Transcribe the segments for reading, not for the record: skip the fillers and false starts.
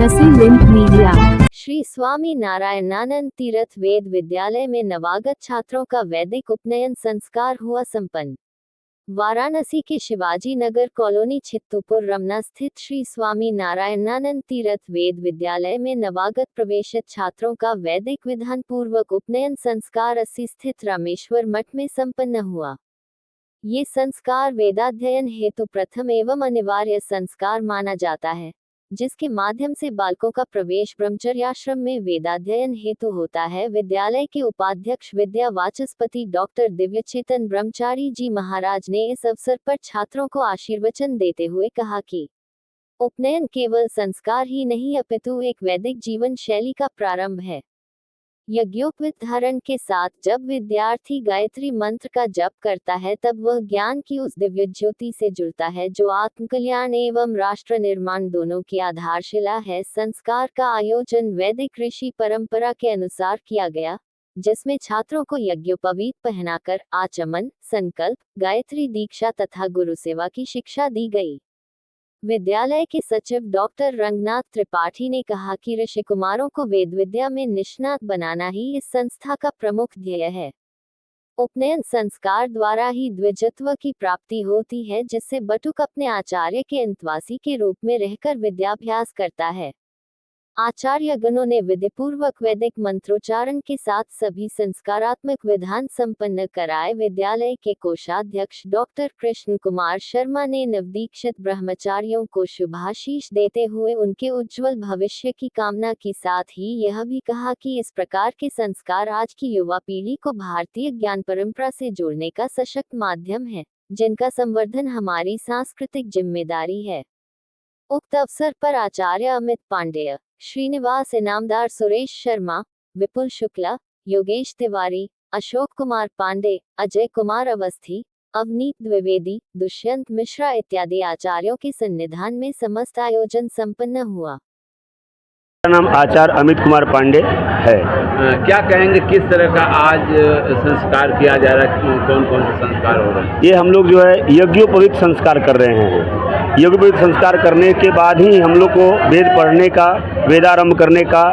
Varanasi link media. Shri Swami Narayanananda Tirtha Ved विद्यालय में नवागत छात्रों का वैदिक उपनयन संस्कार हुआ संपन्न। वाराणसी के शिवाजी नगर कॉलोनी चित्तूपुर रमना स्थित श्री स्वामी नारायणानंद तीर्थ वेद विद्यालय में नवागत प्रवेशित छात्रों का वैदिक विधान पूर्वक उपनयन संस्कार 80 स्थित रामेश्वर मठ में संपन्न हुआ। ये संस्कार वेदाध्ययन हेतु प्रथम एवं अनिवार्य संस्कार माना जाता है, जिसके माध्यम से बालकों का प्रवेश ब्रह्मचर्याश्रम में वेदाध्ययन हेतु होता है। विद्यालय के उपाध्यक्ष विद्या वाचस्पति डॉक्टर दिव्यचेतन ब्रह्मचारी जी महाराज ने इस अवसर पर छात्रों को आशीर्वचन देते हुए कहा कि उपनयन केवल संस्कार ही नहीं अपितु एक वैदिक जीवन शैली का प्रारंभ है। यज्ञोपवीत धारण के साथ जब विद्यार्थी गायत्री मंत्र का जप करता है, तब वह ज्ञान की उस दिव्य ज्योति से जुड़ता है जो आत्मकल्याण एवं राष्ट्र निर्माण दोनों की आधारशिला है। संस्कार का आयोजन वैदिक ऋषि परंपरा के अनुसार किया गया, जिसमें छात्रों को यज्ञोपवीत पहनाकर आचमन, संकल्प, गायत्री दीक्षा तथा गुरु सेवा की शिक्षा दी गई। विद्यालय के सचिव डॉक्टर रंगनाथ त्रिपाठी ने कहा कि ऋषि कुमारों को वेद विद्या में निष्णात बनाना ही इस संस्था का प्रमुख ध्येय है। उपनयन संस्कार द्वारा ही द्विजत्व की प्राप्ति होती है, जिससे बटुक अपने आचार्य के अंतवासी के रूप में रहकर विद्याभ्यास करता है। आचार्य गणों ने विधिपूर्वक वैदिक मंत्रोच्चारण के साथ सभी संस्कारात्मक विधान संपन्न कराए। विद्यालय के कोषाध्यक्ष डॉक्टर कृष्ण कुमार शर्मा ने नवदीक्षित ब्रह्मचारियों को शुभाशीष देते हुए उनके उज्जवल भविष्य की कामना की, साथ ही यह भी कहा कि इस प्रकार के संस्कार आज की युवा पीढ़ी को भारतीय ज्ञान परंपरा से जोड़ने का सशक्त माध्यम है, जिनका संवर्धन हमारी सांस्कृतिक जिम्मेदारी है। उक्त अवसर पर आचार्य अमित पांडेय, श्रीनिवास इनामदार, सुरेश शर्मा, विपुल शुक्ला, योगेश तिवारी, अशोक कुमार पांडे, अजय कुमार अवस्थी, अवनीत द्विवेदी, दुष्यंत मिश्रा इत्यादि आचार्यों के सन्निधान में समस्त आयोजन संपन्न हुआ। मेरा नाम आचार्य अमित कुमार पांडे है। क्या कहेंगे, किस तरह का आज संस्कार किया जा रहा है, कौन कौन से संस्कार हो रहे हैं? ये हम लोग जो है यज्ञोपवीत संस्कार कर रहे हैं। यज्ञोपवीत संस्कार करने के बाद ही हम लोग को वेद पढ़ने का, वेदारंभ करने का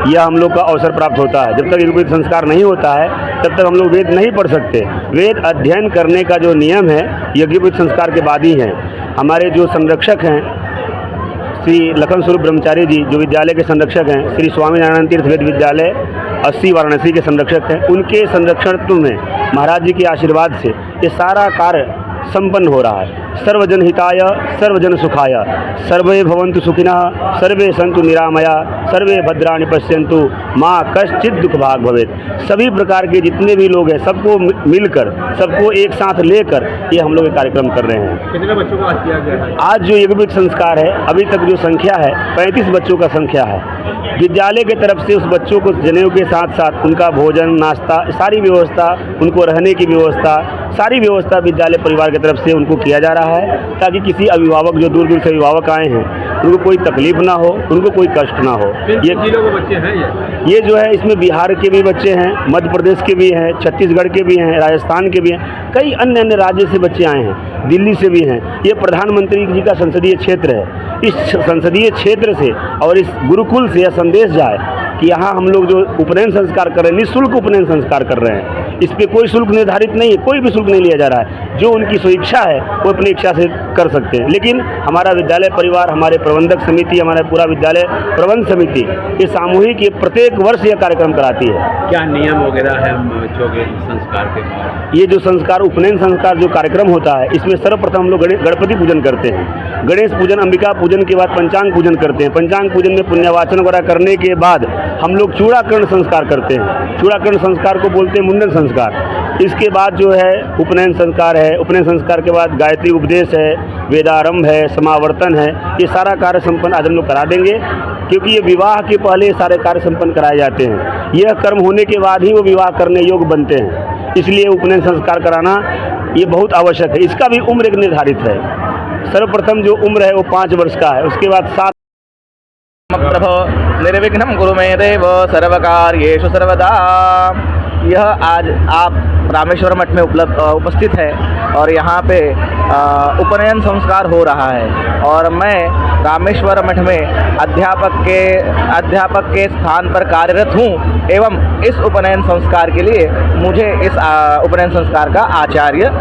यह हम लोग का अवसर प्राप्त होता है। जब तक यज्ञोपवीत संस्कार नहीं होता है, तब तक हम लोग वेद नहीं पढ़ सकते। वेद अध्ययन करने का जो नियम है यज्ञोपवीत संस्कार के बाद ही है। हमारे जो संरक्षक हैं श्री लखन स्वरूप ब्रह्मचारी जी, जो विद्यालय के संरक्षक हैं, श्री स्वामी नारायण तीर्थ वेद विद्यालय 80 वाराणसी के संरक्षक हैं, उनके संरक्षणत्व में महाराज जी के आशीर्वाद से ये सारा कार्य संपन्न हो रहा है। सर्वजन हिताय सर्वजन सुखाय, सर्वे भवन्तु सुखिनः, सर्वे सन्तु निरामया, सर्वे भद्राणि पश्यन्तु, माँ कश्चित् दुख भाग भवेत्। सभी प्रकार के जितने भी लोग हैं, सबको मिलकर, सबको एक साथ लेकर ये हम लोग कार्यक्रम कर रहे हैं। कितने बच्चों को आज किया गया है? आज जो यज्ञोपवीत संस्कार है, अभी तक जो संख्या है 35 बच्चों का संख्या है। विद्यालय की तरफ से उस बच्चों को जनेऊ के साथ साथ उनका भोजन, नाश्ता, सारी व्यवस्था, उनको रहने की व्यवस्था, सारी व्यवस्था विद्यालय परिवार की तरफ से उनको किया जा रहा है, ताकि किसी अभिभावक, जो दूर दूर से अभिभावक आए हैं, उनको कोई तकलीफ ना हो, उनको कोई कष्ट ना हो। ये जिलों के बच्चे हैं ये जो है, इसमें बिहार के भी बच्चे हैं, मध्य प्रदेश के भी हैं, छत्तीसगढ़ के भी हैं, राजस्थान के भी हैं, कई अन्य अन्य राज्य से बच्चे आए हैं, दिल्ली से भी हैं। ये प्रधानमंत्री जी का संसदीय क्षेत्र है। इस संसदीय क्षेत्र से और इस गुरुकुल से यह संदेश जाए कि यहाँ हम लोग जो उपनयन संस्कार कर रहे हैं, निःशुल्क उपनयन संस्कार कर रहे हैं। इस पे कोई शुल्क निर्धारित नहीं है, कोई भी शुल्क नहीं लिया जा रहा है। जो उनकी स्वेच्छा है वो अपनी इच्छा से कर सकते हैं। लेकिन हमारा विद्यालय परिवार, हमारे प्रबंधक समिति, हमारा पूरा विद्यालय प्रबंध समिति ये सामूहिक ये प्रत्येक वर्ष यह कार्यक्रम कराती है। क्या नियम वगैरह है बच्चों के संस्कार के बाद? ये जो संस्कार, उपनयन संस्कार जो कार्यक्रम होता है, इसमें सर्वप्रथम हम लोग गणपति पूजन करते हैं। गणेश पूजन, अंबिका पूजन के बाद पंचांग पूजन करते हैं। पंचांग पूजन में पुण्यवाचन वगैरह करने के बाद हम लोग चूड़ाकरण संस्कार करते हैं। चूड़ाकरण संस्कार को बोलते हैं मुंडन संस्कार। इसके बाद जो है उपनयन संस्कार है। उपनयन संस्कार के बाद गायत्री उपदेश है, वेदारंभ है, समावर्तन है। ये सारा कार्य संपन्न आज हम लोग करा देंगे, क्योंकि ये विवाह के पहले सारे कार्य संपन्न कराए जाते हैं। यह कर्म होने के बाद ही वो विवाह करने योग्य बनते हैं, इसलिए उपनयन संस्कार कराना ये बहुत आवश्यक है। इसका भी उम्र एक निर्धारित है। सर्वप्रथम जो उम्र है वो 5 वर्ष का है, उसके बाद 7। प्रभो निर्विघ्नं कुरु मे देव सर्वकार्येषु सर्वदा। यह आज आप रामेश्वर मठ में उपस्थित है और यहाँ पे उपनयन संस्कार हो रहा है और मैं रामेश्वर मठ में अध्यापक के स्थान पर कार्यरत हूँ एवं इस उपनयन संस्कार के लिए मुझे इस उपनयन संस्कार का आचार्य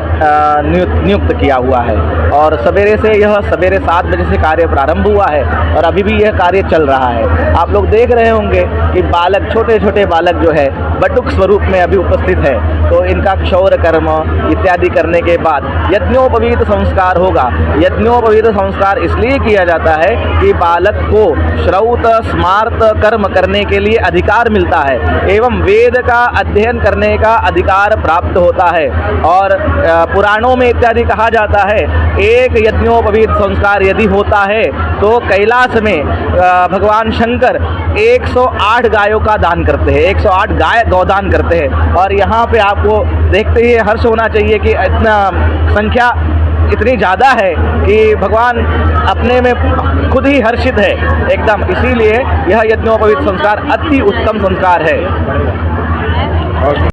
नियुक्त किया हुआ है और सवेरे 7 बजे से कार्य प्रारंभ हुआ है और अभी भी यह कार्य चल रहा है। आप लोग देख रहे होंगे कि बालक, छोटे छोटे बालक जो है बटुक स्वरूप में अभी उपस्थित है, तो इनका क्षौर कर्म इत्यादि करने के बाद यज्ञोपवीत संस्कार होगा। यज्ञोपवीत संस्कार इसलिए किया जाता है कि बालक को श्रौत स्मार्त कर्म करने के लिए अधिकार मिलता है एवं वेद का अध्ययन करने का अधिकार प्राप्त होता है। और पुराणों में इत्यादि कहा जाता है, एक यज्ञोपवीत संस्कार यदि होता है तो कैलाश में भगवान शंकर 108 गायों का दान करते हैं, 108 गाय गौदान करते हैं। और यहाँ पे आपको देखते ही हर्ष होना चाहिए कि इतना संख्या इतनी ज़्यादा है कि भगवान अपने में खुद ही हर्षित है एकदम। इसीलिए यह यज्ञोपवीत संस्कार अति उत्तम संस्कार है।